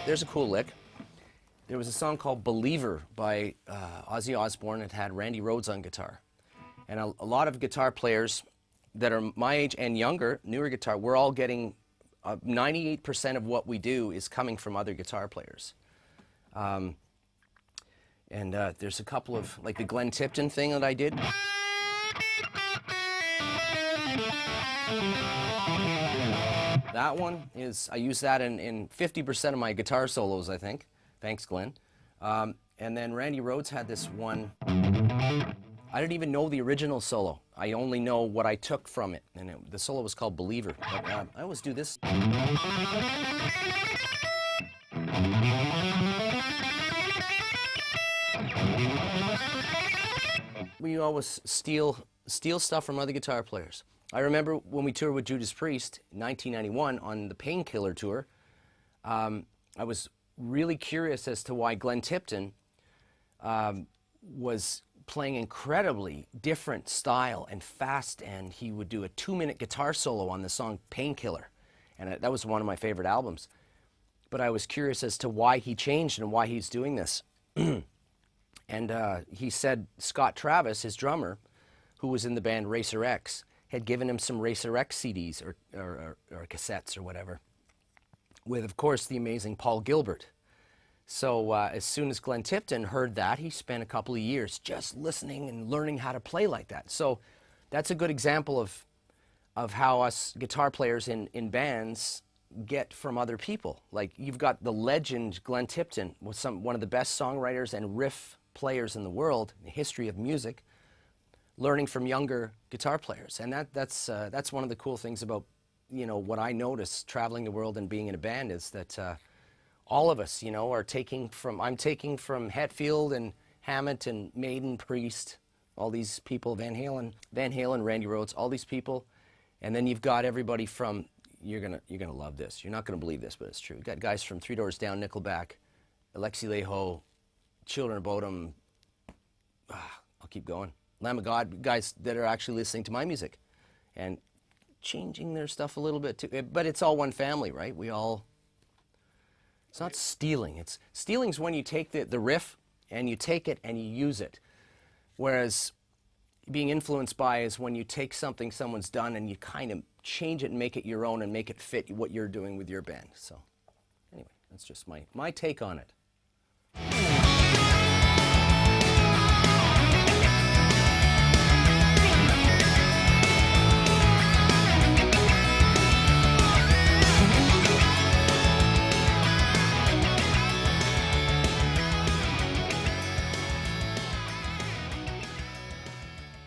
There's a cool lick. There was a song called Believer by Ozzy Osbourne. It had Randy Rhoads on guitar. And a lot of guitar players that are my age and younger, newer guitar, we're all getting 98% of what we do is coming from other guitar players. There's a couple of, like the Glenn Tipton thing that I did. That one is, I use that in 50% of my guitar solos, I think. Thanks, Glenn. And then Randy Rhoads had this one. I didn't even know the original solo. I only know what I took from it. And the solo was called Believer. But I always do this. We always steal stuff from other guitar players. I remember when we toured with Judas Priest in 1991 on the Painkiller tour, I was really curious as to why Glenn Tipton was playing incredibly different style and fast, and he would do a 2-minute guitar solo on the song Painkiller, and that was one of my favorite albums. But I was curious as to why he changed and why he's doing this. And he said Scott Travis, his drummer, who was in the band Racer X, had given him some Racer X CDs or cassettes or whatever, with, of course, the amazing Paul Gilbert. So as soon as Glenn Tipton heard that, he spent a couple of years just listening and learning how to play like that. So that's a good example of how us guitar players in bands get from other people. Like, you've got the legend Glenn Tipton, was one of the best songwriters and riff players in the world, in the history of music, learning from younger guitar players. And that's one of the cool things about, you know, what I notice traveling the world and being in a band is that all of us, you know, are taking from, I'm taking from Hetfield and Hammett and Maiden, Priest, all these people, Van Halen, Randy Rhoads, all these people. And then you've got everybody from, you're gonna love this. You're not gonna believe this, but it's true. You've got guys from Three Doors Down, Nickelback, Alexi Laiho, Children of Bodom, I'll keep going. Lamb of God, guys that are actually listening to my music and changing their stuff a little bit too. But it's all one family, right? We all, it's not stealing. Stealing's when you take the riff and you take it and you use it. Whereas being influenced by is when you take something someone's done and you kind of change it and make it your own and make it fit what you're doing with your band. So anyway, that's just my take on it.